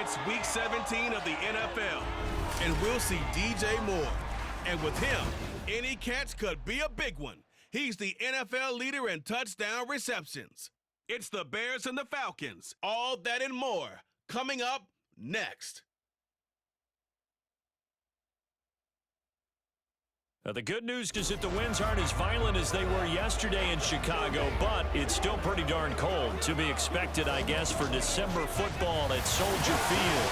It's Week 17 of the NFL, and we'll see DJ Moore. And with him, any catch could be a big one. He's the NFL leader in touchdown receptions. It's the Bears and the Falcons. All that and more coming up next. Now, the good news is that the winds aren't as violent as they were yesterday in Chicago, but it's still pretty darn cold. To be expected, I guess, for December football at Soldier Field.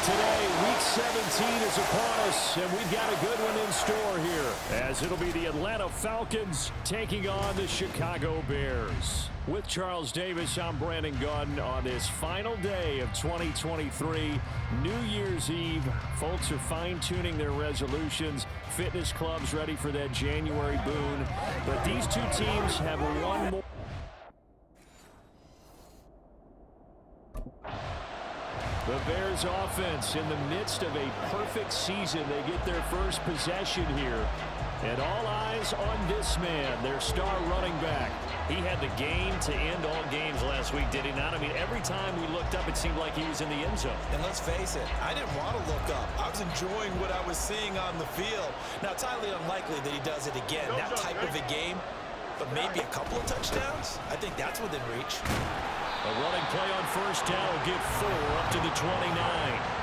Today, Week 17 is upon us, and we've got a good one in store here, as it'll be the Atlanta Falcons taking on the Chicago Bears. With Charles Davis, I'm Brandon Gunn on this final day of 2023, New Year's Eve. Folks are fine-tuning their resolutions. Fitness clubs ready for that January boon. But these two teams have one more. The Bears offense in the midst of a perfect season. They get their first possession here. And all eyes on this man, their star running back. He had the game to end all games last week, did he not? I mean, every time we looked up, it seemed like he was in the end zone. And let's face it, I didn't want to look up. I was enjoying what I was seeing on the field. Now, it's highly unlikely that he does it again, that type of a game. But maybe a couple of touchdowns? I think that's within reach. A running play on first down will get 4 up to the 29.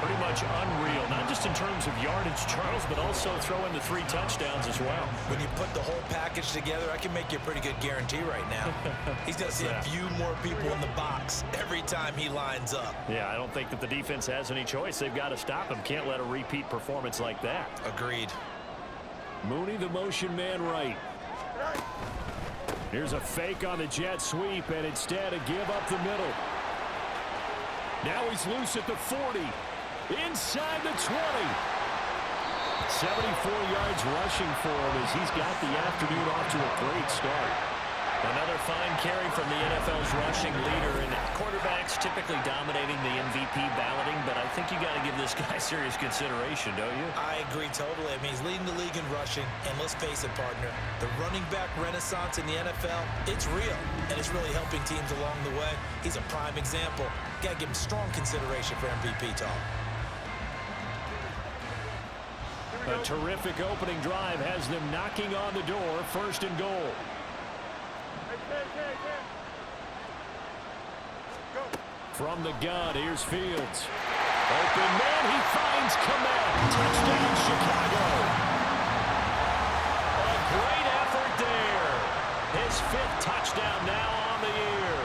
Pretty much unreal, not just in terms of yardage, Charles, but also throwing the 3 touchdowns as well. When you put the whole package together, I can make you a pretty good guarantee right now. He's going to see a few more people in the box every time he lines up. Yeah, I don't think that the defense has any choice. They've got to stop him. Can't let a repeat performance like that. Agreed. Mooney, the motion man right. Here's a fake on the jet sweep, and instead a give up the middle. Now he's loose at the 40. Inside the 20. 74 yards rushing for him as he's got the afternoon off to a great start. Another fine carry from the NFL's rushing leader, and quarterbacks typically dominating the MVP balloting, but I think you got to give this guy serious consideration, don't you? I agree totally. I mean, he's leading the league in rushing, and let's face it, partner, the running back renaissance in the NFL, it's real, and it's really helping teams along the way. He's a prime example. Got to give him strong consideration for MVP talk. A terrific opening drive has them knocking on the door, 1st and goal. From the gun, here's Fields. Open man, he finds Kmet. Touchdown, Chicago. A great effort there. His 5th touchdown now on the year.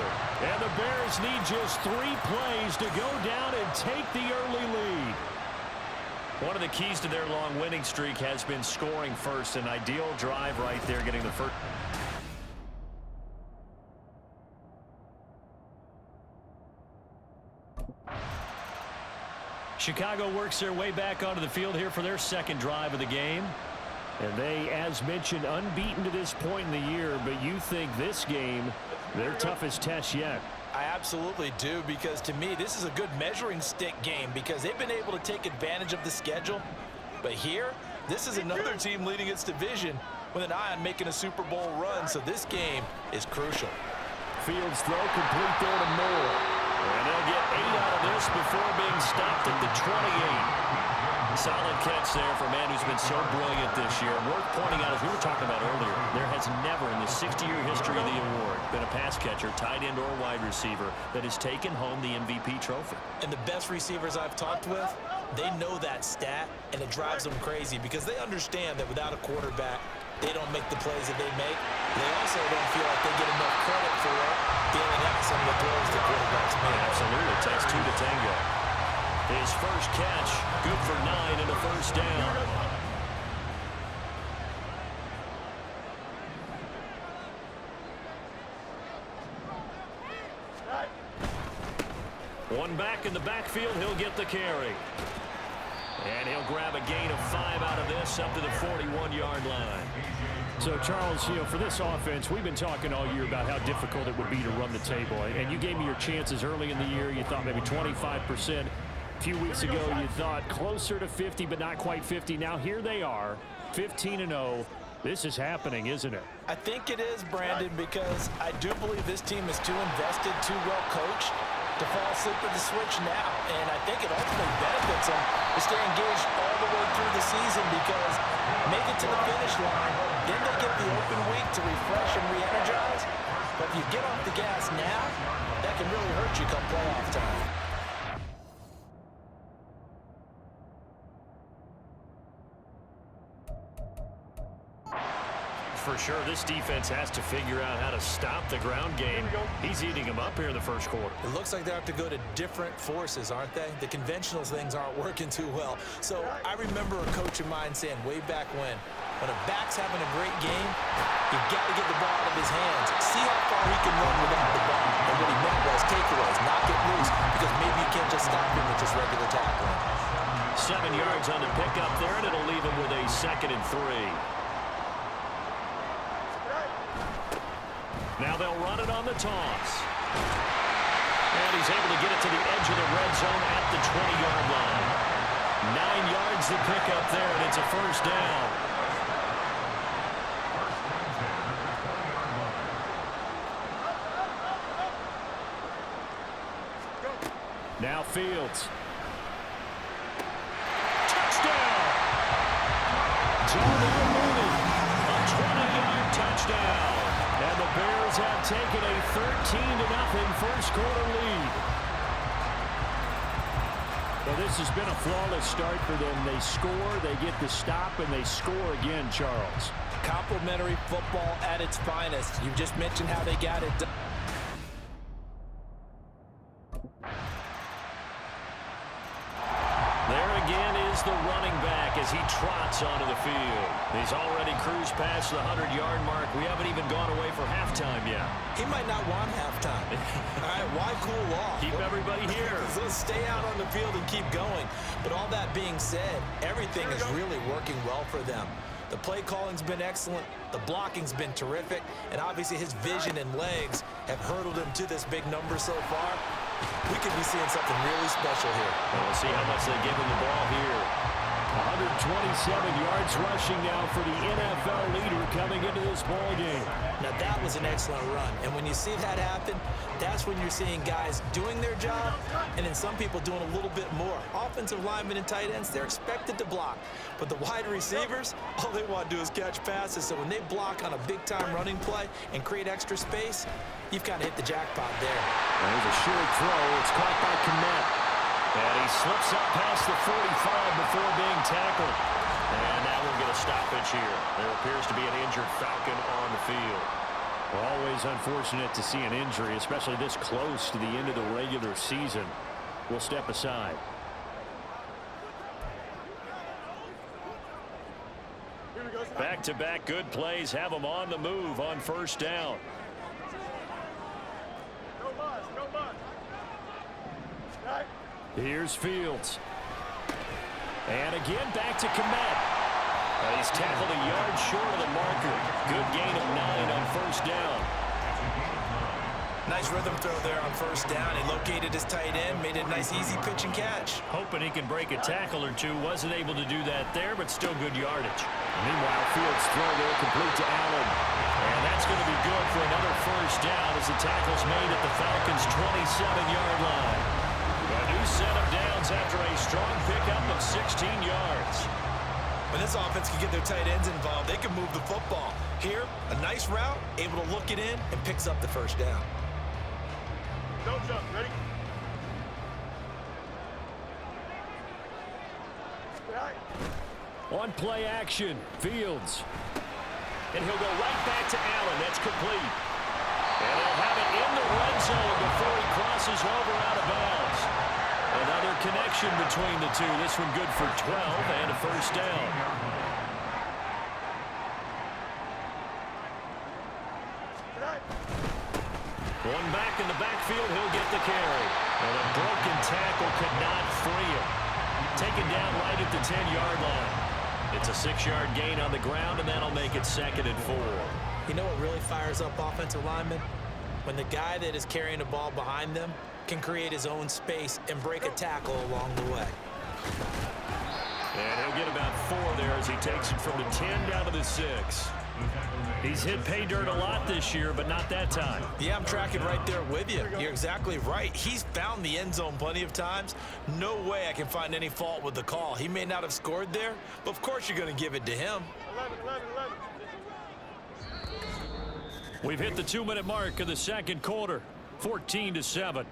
And the Bears need just 3 plays to go down and take the early lead. One of the keys to their long winning streak has been scoring first. An ideal drive right there, getting the first. Chicago works their way back onto the field here for their 2nd drive of the game. And they, as mentioned, unbeaten to this point in the year, but you think this game, their toughest test yet. I absolutely do, because to me, this is a good measuring stick game because they've been able to take advantage of the schedule. But here, this is another team leading its division with an eye on making a Super Bowl run, so this game is crucial. Fields throw complete there to Moore. And they'll get 8 out of this before being stopped at the 28. Solid catch there for a man who's been so brilliant this year. Worth pointing out, as we were talking about earlier, there has never in the 60-year history of the award been a pass catcher, tight end, or wide receiver that has taken home the MVP trophy. And the best receivers I've talked with, they know that stat, and it drives them crazy because they understand that without a quarterback, they don't make the plays that they make. They also don't feel like they get enough credit for dealing out some of the throws the quarterbacks make. Absolutely. It takes 2 to tango. His first catch, good for 9 and a first down. One back in the backfield, he'll get the carry. And he'll grab a gain of 5 out of this up to the 41-yard line. So, Charles, for this offense, we've been talking all year about how difficult it would be to run the table. And you gave me your chances early in the year. You thought maybe 25%. A few weeks ago, you thought closer to 50, but not quite 50. Now, here they are, 15-0. This is happening, isn't it? I think it is, Brandon, because I do believe this team is too invested, too well coached. to fall asleep at the switch now. And I think it ultimately benefits them to stay engaged all the way through the season because make it to the finish line, then they get the open week to refresh and re-energize. But if you get off the gas now, that can really hurt you come playoff time. For sure, this defense has to figure out how to stop the ground game. He's eating them up here in the first quarter. It looks like they have to go to different forces, aren't they? The conventional things aren't working too well. So I remember a coach of mine saying way back when a back's having a great game, you've got to get the ball out of his hands. See how far he can run without the ball. And what he meant was takeaways, not get loose, because maybe you can't just stop him with just regular tackling. 7 yards on the pickup there, and it'll leave him with a 2nd and 3. Now they'll run it on the toss. And he's able to get it to the edge of the red zone at the 20-yard line. 9 yards to pick up there, and it's a first down. Now Fields. Touchdown! Darnell Mooney, a 20-yard touchdown. And the Bears have taken a 13-0 first quarter lead. Well, this has been a flawless start for them. They score, they get the stop, and they score again, Charles. Complimentary football at its finest. You just mentioned how they got it done. There again is the running back as he trots onto the field. He's already cruised past the 100-yard mark. We haven't even gone away for halftime yet. He might not want halftime. All right, why cool off? Keep everybody here. Let's stay out on the field and keep going. But all that being said, everything is really working well for them. The play calling's been excellent. The blocking's been terrific. And obviously his vision and legs have hurdled him to this big number so far. We could be seeing something really special here. And we'll see how much they give him the ball here. 127 yards rushing now for the NFL leader coming into this ball game. Now that was an excellent run. And when you see that happen, that's when you're seeing guys doing their job and then some people doing a little bit more. Offensive linemen and tight ends, they're expected to block. But the wide receivers, all they want to do is catch passes. So when they block on a big-time running play and create extra space, you've kind of hit the jackpot there. There's a short throw. It's caught by Kmet. And he slips up past the 45 before being tackled. And now we'll get a stoppage here. There appears to be an injured Falcon on the field. Well, always unfortunate to see an injury, especially this close to the end of the regular season. We'll step aside. Back-to-back good plays have them on the move on first down. Here's Fields. And again, back to Kmet. He's tackled a yard short of the marker. Good gain of 9 on first down. Nice rhythm throw there on first down. He located his tight end, made it a nice, easy pitch and catch. Hoping he can break a tackle or two. Wasn't able to do that there, but still good yardage. Meanwhile, Fields' throw there complete to Allen. And that's going to be good for another first down as the tackle's made at the Falcons' 27-yard line. A new set of downs after a strong pickup of 16 yards. When this offense can get their tight ends involved, they can move the football. Here, a nice route, able to look it in, and picks up the first down. Don't jump, ready? On play action, Fields. And he'll go right back to Allen. That's complete. And he'll have it in the red zone before he crosses over out of bounds. Another connection between the two. This one good for 12 and a first down. One back in the backfield, he'll get the carry. And a broken tackle could not free him. Taken down right at the 10-yard line. It's a 6-yard gain on the ground, and that'll make it 2nd and 4. You know what really fires up offensive linemen? When the guy that is carrying the ball behind them can create his own space and break a tackle along the way. And he'll get about 4 there as he takes it from the 10 down to the 6. He's hit pay dirt a lot this year, but not that time. Yeah, I'm tracking right there with you. You're exactly right. He's found the end zone plenty of times. No way I can find any fault with the call. He may not have scored there, but of course you're going to give it to him. 11. We've hit the 2-minute mark of the second quarter. 14-7.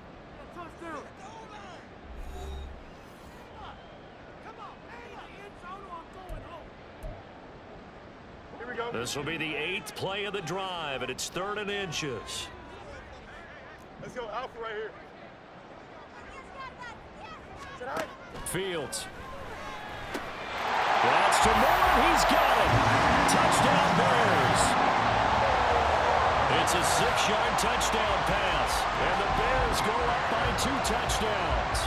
This will be the 8th play of the drive, and it's 3rd and inches. Let's go, Alpha right here. Fields. That's to Moore. He's got it. Touchdown Bears. It's a 6-yard touchdown pass, and the Bears go up by 2 touchdowns.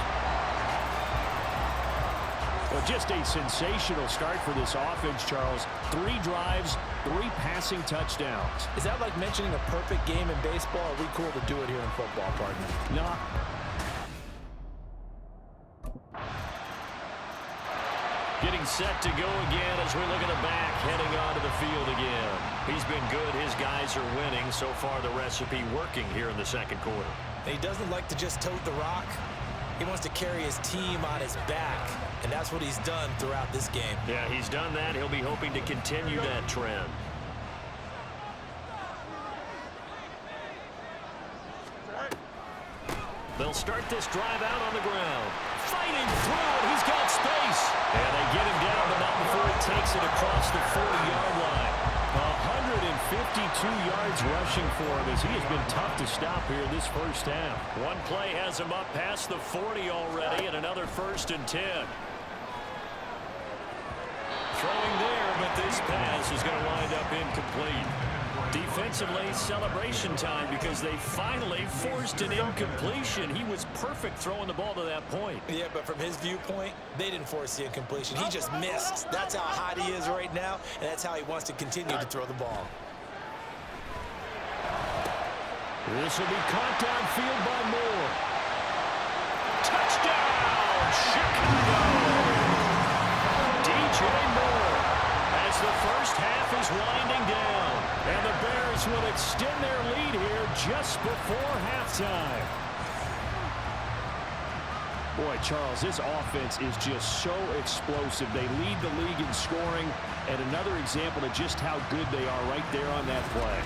Well, just a sensational start for this offense, Charles. 3 drives, 3 passing touchdowns. Is that like mentioning a perfect game in baseball? Or are we cool to do it here in football, partner? No. Getting set to go again as we look at the back, heading onto the field again. He's been good. His guys are winning. So far, the recipe working here in the second quarter. He doesn't like to just tote the rock. He wants to carry his team on his back, and that's what he's done throughout this game. Yeah, he's done that. He'll be hoping to continue that trend. They'll start this drive out on the ground. Fighting through it. He's got space. And they get him down, but not before he takes it across the 40-yard line. 152 yards rushing for him as he has been tough to stop here this first half. One play has him up past the 40 already, and another 1st and 10. Throwing there, but this pass is going to wind up incomplete. Defensively, celebration time because they finally forced an incompletion. He was perfect throwing the ball to that point. Yeah, but from his viewpoint, they didn't force the incompletion. He just missed. That's how hot he is right now, and that's how he wants to continue to throw the ball. This will be caught downfield by Moore. Touchdown, Chicago! DJ Moore as the first half is winding down. And the Bears will extend their lead here just before halftime. Boy, Charles, this offense is just so explosive. They lead the league in scoring, and another example of just how good they are right there on that play.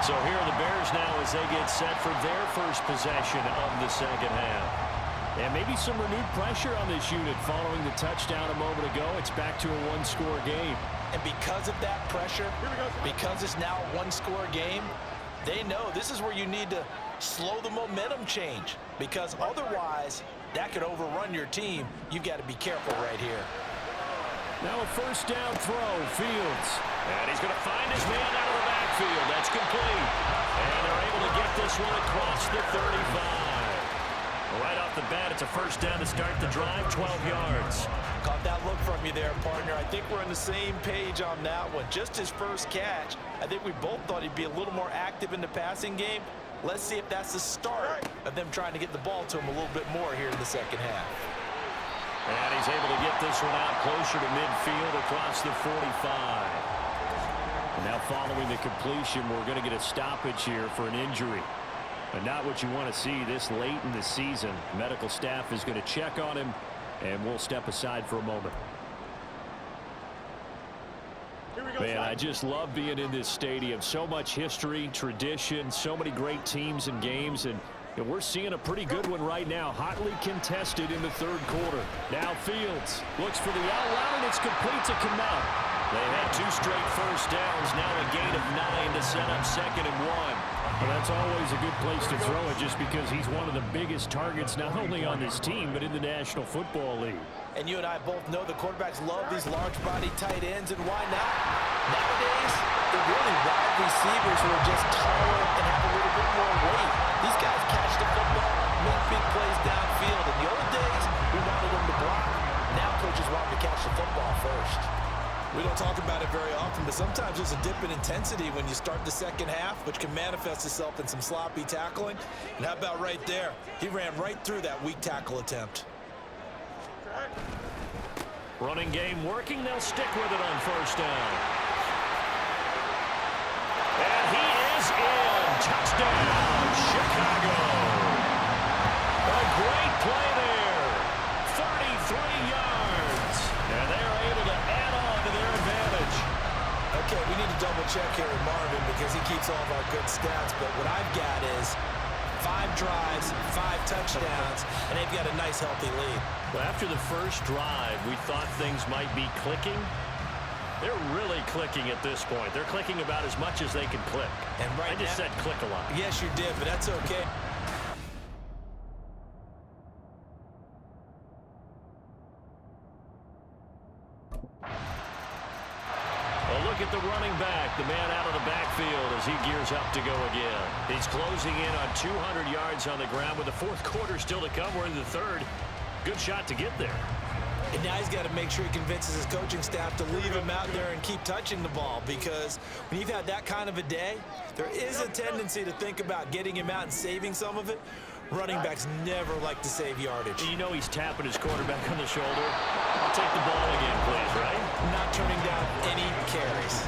So here are the Bears now as they get set for their first possession of the second half. And maybe some renewed pressure on this unit following the touchdown a moment ago. It's back to a 1-score game. And because of that pressure, because it's now a 1-score game, they know this is where you need to slow the momentum change. Because otherwise, that could overrun your team. You've got to be careful right here. Now a 1st down throw, Fields. And he's going to find his man out of the backfield. That's complete. And they're able to get this one across the 35. Right off the bat, it's a 1st down to start the drive, 12 yards. Caught that look from you there, partner. I think we're on the same page on that one. Just his first catch. I think we both thought he'd be a little more active in the passing game. Let's see if that's the start of them trying to get the ball to him a little bit more here in the second half. And he's able to get this one out closer to midfield across the 45. And now following the completion, we're going to get a stoppage here for an injury. And not what you want to see this late in the season. Medical staff is going to check on him, and we'll step aside for a moment. Man, I just love being in this stadium. So much history, tradition, so many great teams and games, and we're seeing a pretty good one right now. Hotly contested in the 3rd quarter. Now Fields looks for the out route, and it's complete to Kmet. They had 2 straight 1st downs, now a gain of 9 to set up 2nd and 1. Well, that's always a good place to throw it just because he's one of the biggest targets not only on this team but in the National Football League. And you and I both know the quarterbacks love these large-body tight ends, and why not? Nowadays, they're really wide receivers who are just taller and have a little bit more weight. These guys catch the football, make big plays downfield. In the old days, we wanted them to block. Now coaches want them to catch the football first. We don't talk about it very often, but sometimes there's a dip in intensity when you start the second half, which can manifest itself in some sloppy tackling. And how about right there? He ran right through that weak tackle attempt. Running game working. They'll stick with it on first down. And he is in. Touchdown, Chicago. A great play there. 33 yards. And they're able to add on to their advantage. Okay, we need to double check here with Marvin because he keeps all of our good stats. But what I've got is 5 drives, 5 touchdowns, and they've got a nice, healthy lead. Well, after the first drive, we thought things might be clicking. They're really clicking at this point. They're clicking about as much as they can click. And I just said click a lot. Yes, you did, but that's okay. Look at the running back, the man out of the backfield as he gears up to go again. He's closing in on 200 yards on the ground with the fourth quarter still to come. We're in the third. Good shot to get there. And now he's got to make sure he convinces his coaching staff to leave him out there and keep touching the ball, because when you've had that kind of a day, there is a tendency to think about getting him out and saving some of it. Running backs never like to save yardage. You know he's tapping his quarterback on the shoulder. I'll take the ball again, please, right? Not turning down any carries.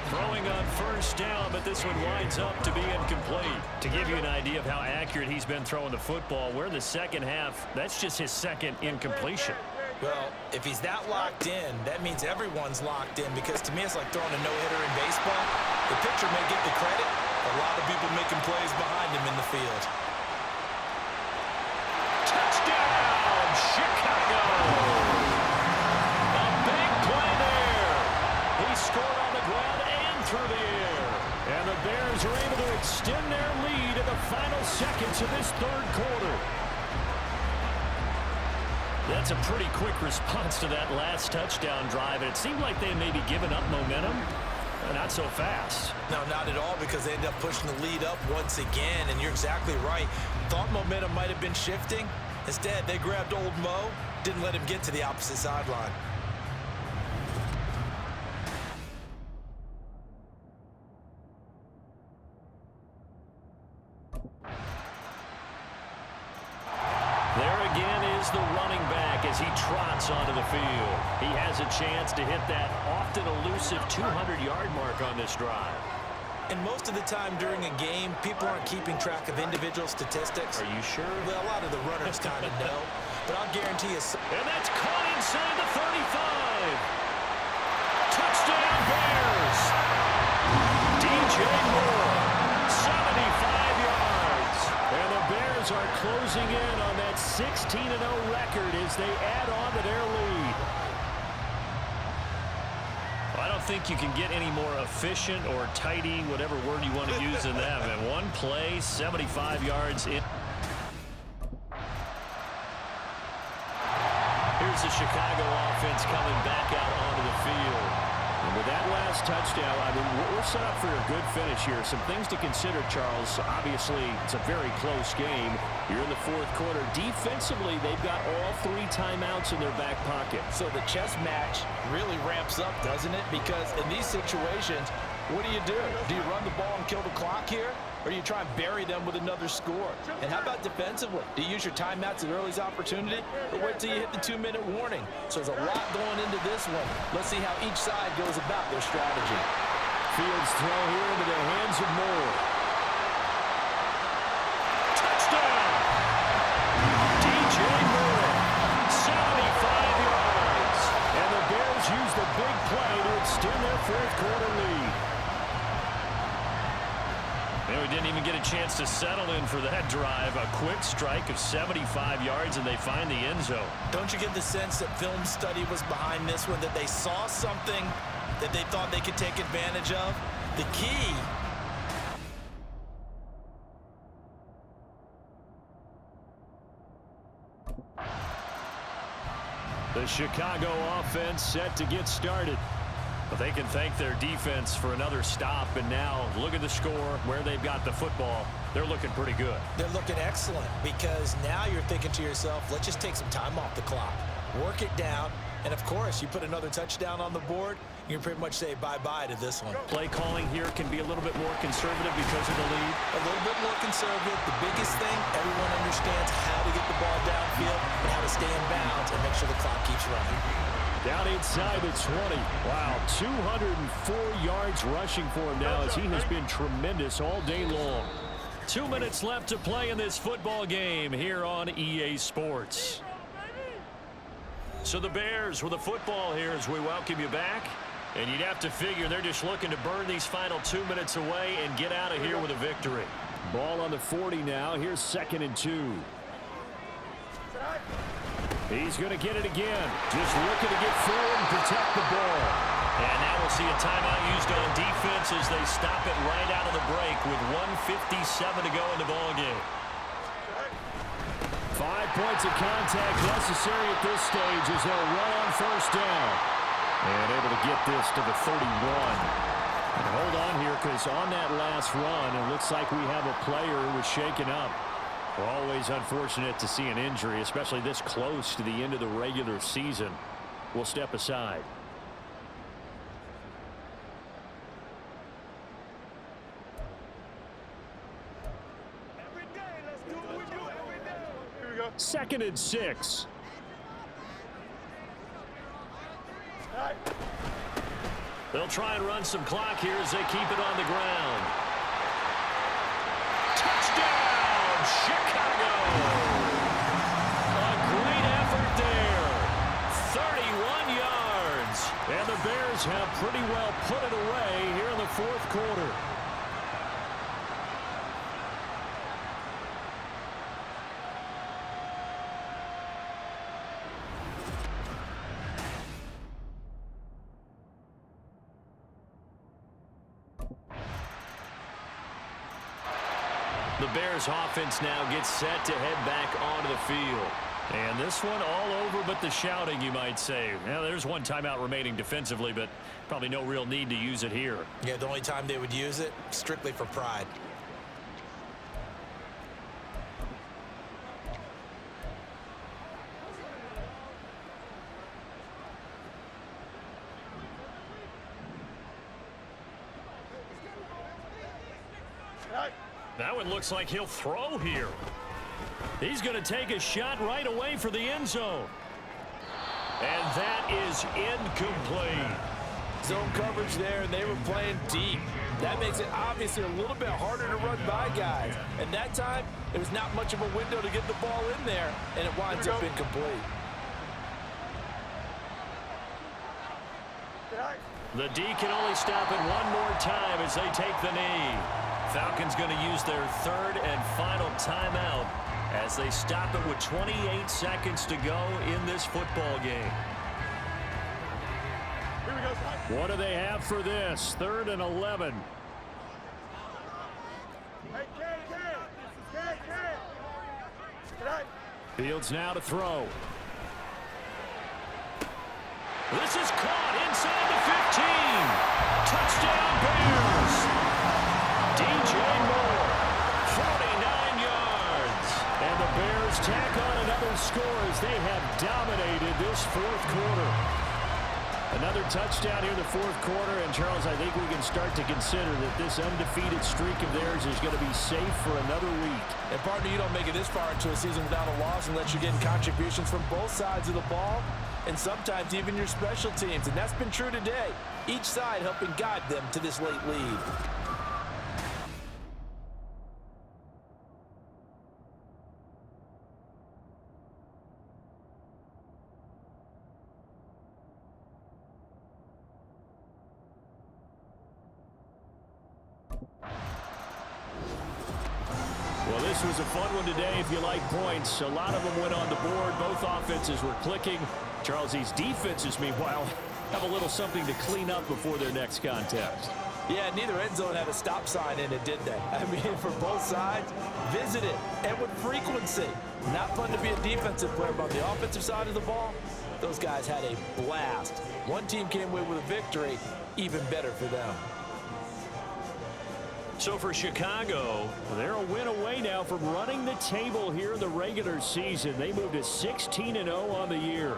Throwing on first down, but this one winds up to be incomplete. To give you an idea of how accurate he's been throwing the football, we're in the second half. That's just his second incompletion. Well, if he's that locked in, that means everyone's locked in, because to me it's like throwing a no-hitter in baseball. The pitcher may get the credit, a lot of people making plays behind him in the field. Touchdown, Chicago! A big play there. He scored on the ground and through the air. And the Bears are able to extend their lead in the final seconds of this third quarter. That's a pretty quick response to that last touchdown drive, and it seemed like they may be giving up momentum. Not so fast. No, not at all, because they ended up pushing the lead up once again, and you're exactly right. Thought momentum might have been shifting. Instead, they grabbed old Mo, didn't let him get to the opposite sideline. There again is the running back as he trots onto the field. He has a chance to hit that often elusive 200-yard mark on this drive. And most of the time during a game, people aren't keeping track of individual statistics. Are you sure? Well, a lot of the runners kind of know, but I'll guarantee you. And that's caught inside the 35. Touchdown Bears. DJ Moore, 75 yards. And the Bears are closing in on that 16-0 record as they add on to their lead. I don't think you can get any more efficient or tidy, whatever word you want to use in that. And one play, 75 yards in. Here's the Chicago offense coming back out onto the field. And with that last touchdown, I mean, we're set up for a good finish here. Some things to consider, Charles. Obviously, it's a very close game. You're in the fourth quarter. Defensively, they've got all 3 timeouts in their back pocket. So the chess match really ramps up, doesn't it? Because in these situations, what do? Do you run the ball and kill the clock here? Or do you try and bury them with another score? And how about defensively? Do you use your timeouts at early's opportunity, or wait till you hit the 2-minute warning? So there's a lot going into this one. Let's see how each side goes about their strategy. Fields throw here into the hands of Moore. Touchdown! DJ Moore, 75 yards. And the Bears use the big play to extend their fourth quarter lead. And we didn't even get a chance to settle in for that drive. A quick strike of 75 yards, and they find the end zone. Don't you get the sense that film study was behind this one, that they saw something that they thought they could take advantage of? The key. The Chicago offense set to get started. But they can thank their defense for another stop. And now look at the score, where they've got the football. They're looking pretty good. They're looking excellent, because now you're thinking to yourself, let's just take some time off the clock. Work it down. And, of course, you put another touchdown on the board, you can pretty much say bye-bye to this one. Play calling here can be a little bit more conservative because of the lead. A little bit more conservative. The biggest thing, everyone understands how to get the ball downfield and how to stay in bounds and make sure the clock keeps running. Down inside the 20. Wow, 204 yards rushing for him now as he has been tremendous all day long. 2 minutes left to play in this football game here on EA Sports. So the Bears with the football here as we welcome you back. And you'd have to figure they're just looking to burn these final 2 minutes away and get out of here with a victory. Ball on the 40 now. Here's 2nd and 2. He's going to get it again. Just looking to get forward and protect the ball. And now we'll see a timeout used on defense as they stop it right out of the break with 1:57 to go in the ballgame. 5 points of contact necessary at this stage as they'll run on first down. And able to get this to the 31. And hold on here because on that last run, it looks like we have a player who was shaken up. Always unfortunate to see an injury, especially this close to the end of the regular season. We'll step aside. Every day, let's do what we do every day. Here we go. 2nd and 6. All right. They'll try and run some clock here as they keep it on the ground. Touchdown, Chicago! A great effort there. 31 yards. And the Bears have pretty well put it away here in the 4th quarter. The Bears offense now gets set to head back onto the field. And this one all over but the shouting, you might say. Now, there's one timeout remaining defensively, but probably no real need to use it here. Yeah, the only time they would use it, strictly for pride. That one looks like he'll throw here. He's going to take a shot right away for the end zone. And that is incomplete. Zone coverage there, and they were playing deep. That makes it obviously a little bit harder to run by guys. And that time, there was not much of a window to get the ball in there, and it winds up incomplete. The D can only stop it one more time as they take the knee. Falcons going to use their 3rd and final timeout as they stop it with 28 seconds to go in this football game. Here we go, son. What do they have for this? 3rd and 11. Hey, Ken. All right. Fields now to throw. This is caught inside the 15. Touchdown Bears. DJ Moore, 49 yards. And the Bears tack on another score as they have dominated this 4th quarter. Another touchdown here in the 4th quarter. And, Charles, I think we can start to consider that this undefeated streak of theirs is going to be safe for another week. And, partner, you don't make it this far into a season without a loss unless you're getting contributions from both sides of the ball and sometimes even your special teams. And that's been true today. Each side helping guide them to this late lead. Well, this was a fun one today if you like points. A lot of them went on the board. Both offenses were clicking. Charles, these defenses, meanwhile, have a little something to clean up before their next contest. Yeah, neither end zone had a stop sign in it, did they? I mean, for both sides, visit it, and with frequency. Not fun to be a defensive player, but on the offensive side of the ball, those guys had a blast. One team came away with a victory, even better for them. So for Chicago, they're a win away now from running the table here in the regular season. They moved to 16-0 on the year.